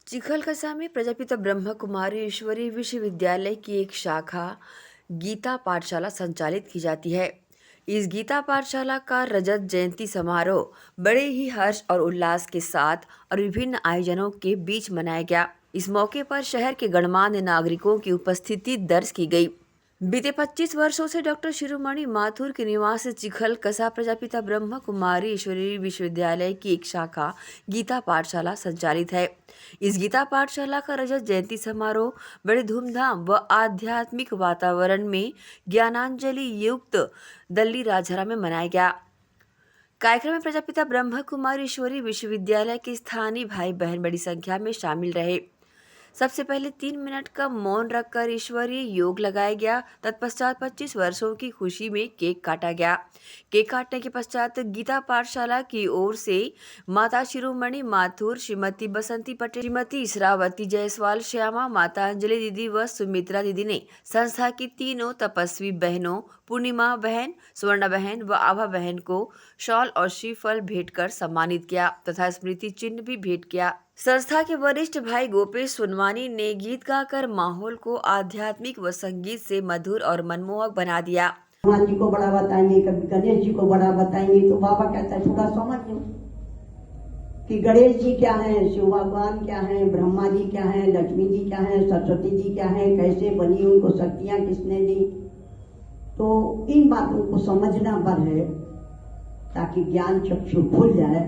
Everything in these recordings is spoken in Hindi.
चिखलकसा में प्रजापिता ब्रह्म कुमारी ईश्वरी विश्वविद्यालय की एक शाखा गीता पाठशाला संचालित की जाती है। इस गीता पाठशाला का रजत जयंती समारोह बड़े ही हर्ष और उल्लास के साथ और विभिन्न आयोजनों के बीच मनाया गया। इस मौके पर शहर के गणमान्य नागरिकों की उपस्थिति दर्ज की गई। बीते 25 वर्षों से डॉक्टर शिरोमणि माथुर के निवास चिखलकसा प्रजापिता ब्रह्म कुमारी ईश्वरी विश्वविद्यालय की एक शाखा गीता पाठशाला संचालित है। इस गीता पाठशाला का रजत जयंती समारोह बड़े धूमधाम व आध्यात्मिक वातावरण में ज्ञानांजलि युक्त दल्ली राजहरा में मनाया गया। कार्यक्रम में प्रजापिता ब्रह्म कुमारी ईश्वरी विश्वविद्यालय के स्थानीय भाई बहन बड़ी संख्या में शामिल रहे। सबसे पहले 3 मिनट का मौन रखकर ईश्वरीय योग लगाया गया। तत्पश्चात 25 वर्षों की खुशी में केक काटा गया। केक काटने के पश्चात गीता पाठशाला की ओर से माता शिरोमणि माथुर, श्रीमती बसंती पटेल, श्रीमती इसरावती जायसवाल, श्यामा, माता अंजलि दीदी व सुमित्रा दीदी ने संस्था की तीनों तपस्वी बहनों पूर्णिमा बहन, स्वर्ण बहन व आभा बहन को शॉल और श्रीफल भेंट कर सम्मानित किया तथा स्मृति चिन्ह भी भेंट किया। संस्था के वरिष्ठ भाई गोपेश सोनवानी ने गीत गाकर माहौल को आध्यात्मिक व संगीत से मधुर और मनमोहक बना दिया। हनुमान जी को बड़ा बताएंगे, कभी गणेश जी को बड़ा बताएंगे, तो बाबा कहता है थोड़ा समझ लो कि गणेश जी क्या है, शिव भगवान क्या है, ब्रह्मा जी क्या है, लक्ष्मी जी क्या है, सरस्वती जी क्या है, कैसे बनी, उनको शक्तियां किसने दी। तो इन बातों को समझना पर है ताकि ज्ञान चक्षु खुल जाए,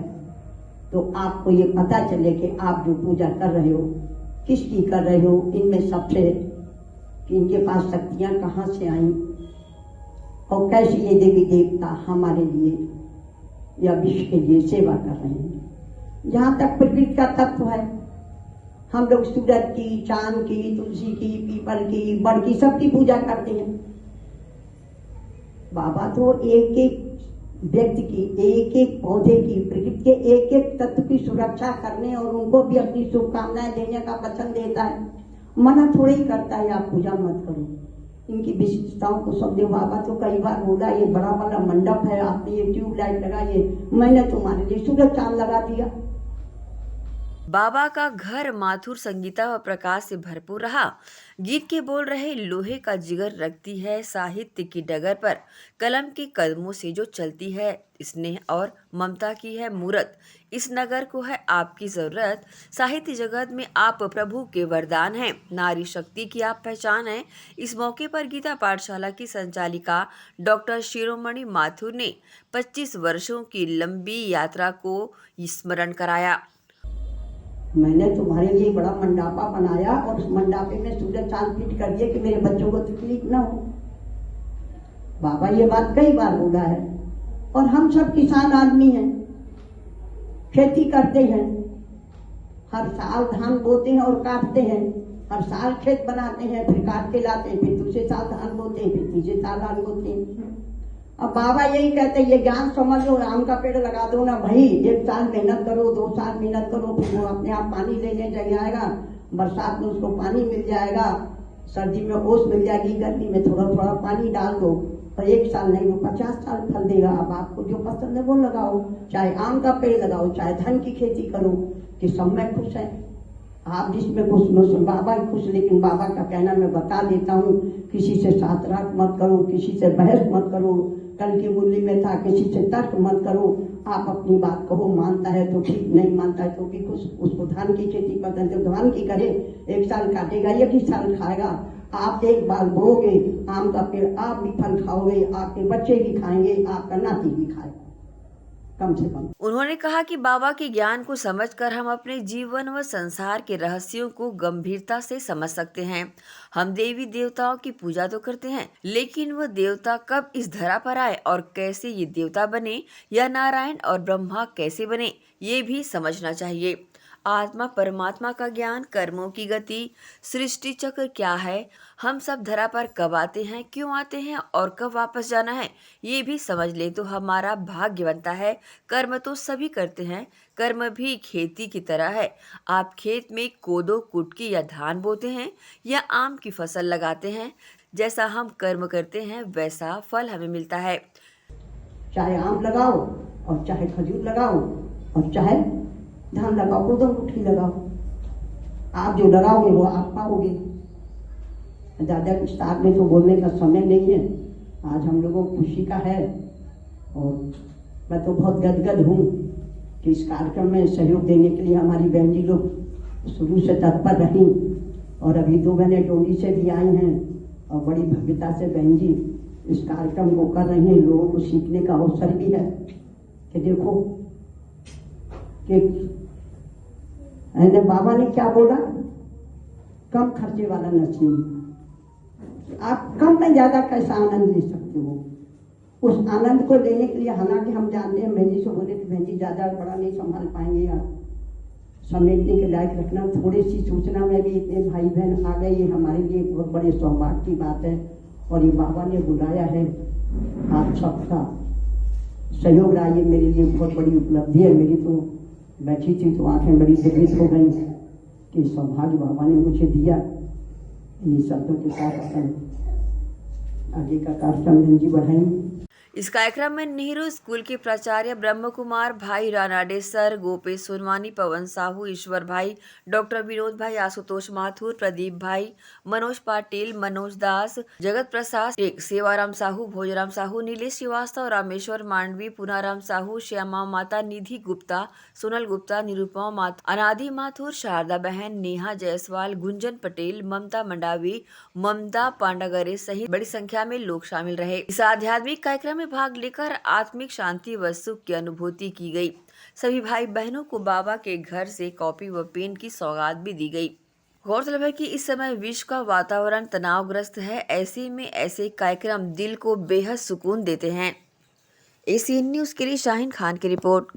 तो आपको ये पता चले कि आप जो पूजा कर रहे हो किसकी कर रहे हो, इनमें सबसे कि इनके पास शक्तियां कहाँ से आई और कैसे ये देवी देवता हमारे लिए या विश्व के लिए सेवा कर रहे हैं। जहाँ तक प्रकृति का तत्व है, हम लोग सूरज की, चांद की, तुलसी की, पीपल की, बड़ की, सबकी पूजा करते हैं। बाबा तो एक एक व्यक्ति की, एक एक पौधे की, प्रकृति के एक एक तत्व की सुरक्षा करने और उनको भी अपनी शुभकामनाएं देने का वचन देता है। मना थोड़ी ही करता है आप पूजा मत करो। इनकी विशिष्टताओं को समझो। बाबा तो कई बार बोला ये बड़ा वाला मंडप है, आपने ये ट्यूबलाइट लगाइए, मैंने तुम्हारे लिए सूरज चांद लगा दिया। बाबा का घर माथुर संगीता व प्रकाश से भरपूर रहा। गीत के बोल रहे लोहे का जिगर रखती है साहित्य की डगर पर, कलम के कदमों से जो चलती है, स्नेह और ममता की है मूरत, इस नगर को है आपकी जरूरत। साहित्य जगत में आप प्रभु के वरदान हैं, नारी शक्ति की आप पहचान है। इस मौके पर गीता पाठशाला की संचालिका डॉक्टर शिरोमणि माथुर ने 25 वर्षों की लंबी यात्रा को स्मरण कराया। मैंने तुम्हारे लिए बड़ा मंडापा बनाया और उस मंडापे में सूरज चांद फिट कर दिए कि मेरे बच्चों को तकलीफ न हो। बाबा ये बात कई बार बोला है। और हम सब किसान आदमी हैं, खेती करते हैं, हर साल धान बोते हैं और काटते हैं, हर साल खेत बनाते हैं, फिर काट के लाते हैं, फिर दूसरे साल धान बोते हैं, फिर तीसरे साल धान बोते हैं। अब बाबा यही कहते हैं, ये ज्ञान समझ लो, आम का पेड़ लगा दो ना भाई, 1 साल मेहनत करो, 2 साल मेहनत करो, फिर वो अपने आप पानी लेने चल जाएगा, बरसात में उसको पानी मिल जाएगा, सर्दी में ओस मिल जाएगी, गर्मी में थोड़ा थोड़ा पानी डाल दो, और 1 साल नहीं वो 50 साल फल देगा। अब आपको जो पसंद है वो लगाओ, चाहे आम का पेड़ लगाओ, चाहे धान की खेती करो, कि सब में खुश है। आप जिसमें खुश न बाबा खुश, लेकिन बाबा का कहना मैं बता देता हूँ, किसी से शास्त्रार्थ मत करो, किसी से बहस मत करो। कल की मुरली में था, किसी से तर्क मत करो, आप अपनी बात कहो, मानता है तो ठीक, नहीं मानता है तो भी खुश। उसको धान की खेती पसंद है, धान की करे, 1 साल काटेगा, 1 साल खाएगा। आप एक बार बोओगे आम का पेड़, आप भी फल खाओगे, आपके बच्चे भी खाएंगे, आपका नाती भी खाएगा, कम से कम। उन्होंने कहा कि बाबा के ज्ञान को समझकर हम अपने जीवन व संसार के रहस्यों को गंभीरता से समझ सकते हैं। हम देवी देवताओं की पूजा तो करते हैं, लेकिन वह देवता कब इस धरा पर आए और कैसे ये देवता बने, या नारायण और ब्रह्मा कैसे बने, ये भी समझना चाहिए। आत्मा परमात्मा का ज्ञान, कर्मों की गति, सृष्टि चक्र क्या है, हम सब धरा पर कब आते हैं, क्यों आते हैं और कब वापस जाना है, ये भी समझ ले तो हमारा भाग्य बनता है। कर्म तो सभी करते हैं, कर्म भी खेती की तरह है। आप खेत में कोदो, कुटकी या धान बोते हैं या आम की फसल लगाते हैं, जैसा हम कर्म करते हैं वैसा फल हमें मिलता है। चाहे आम लगाओ और चाहे खजूर लगाओ और चाहे धान लगाओ, कोदो कुटकी लगाओ, आप जो डराओगे वो आप पाओगे। ज़्यादा विस्तार में तो बोलने का समय नहीं है। आज हम लोगों को खुशी का है और मैं तो बहुत गदगद हूँ कि इस कार्यक्रम में सहयोग देने के लिए हमारी बहन जी लोग शुरू से तत्पर रहीं और अभी 2 बहनें टोली से भी आई हैं और बड़ी भव्यता से बहन जी इस कार्यक्रम को कर रही हैं। लोगों को सीखने का अवसर भी है कि देखो कि बाबा ने क्या बोला, कम खर्चे वाला नसीब। आप कम में ज्यादा कैसा आनंद ले सकते हो। उस आनंद को लेने के लिए हालांकि हम जानते हैं, बहन जी से बोले तो बहन जी ज्यादा बड़ा नहीं संभाल पाएंगे या समेटने के लायक रखना। थोड़ी सी सूचना में भी इतने भाई बहन आ गए, ये हमारे लिए बहुत बड़े सौभाग्य की बात है। और ये बाबा ने बुलाया है, आप सबका सहयोग रहा, ये मेरे लिए बहुत बड़ी उपलब्धि है। मेरी तो बैठी थी तो आंखें बड़ी विचलित हो गई कि सौभाग्य बाबा ने मुझे दिया। इन्हीं शब्दों के साथ आगे का कार्यक्रम बहन जी बढ़ाएंगे। इस कार्यक्रम में नेहरू स्कूल के प्राचार्य ब्रह्म कुमार भाई रानाडे सर, गोपेश सोनवानी, पवन साहू, ईश्वर भाई, डॉक्टर विनोद भाई, आशुतोष माथुर, प्रदीप भाई, मनोज पाटिल, मनोज दास, जगत प्रसाद टेक, सेवाराम साहू, भोजराम साहू, नीलेश श्रीवास्तव, रामेश्वर मांडवी, पुनाराम साहू, श्यामा माता, निधि गुप्ता, सोनल गुप्ता, निरुपमा माता, अनादि माथुर, शारदा बहन, नेहा जायसवाल, गुंजन पटेल, ममता मंडावी, ममता पांडागरे सहित बड़ी संख्या में लोग शामिल रहे। इस आध्यात्मिक कार्यक्रम में भाग लेकर आत्मिक शांति व सुख की अनुभूति की गई। सभी भाई बहनों को बाबा के घर से कॉपी व पेन की सौगात भी दी गई। गौरतलब है कि इस समय विश्व का वातावरण तनावग्रस्त है। ऐसे में ऐसे कार्यक्रम दिल को बेहद सुकून देते हैं। एसीएन न्यूज के लिए शाहीन खान की रिपोर्ट।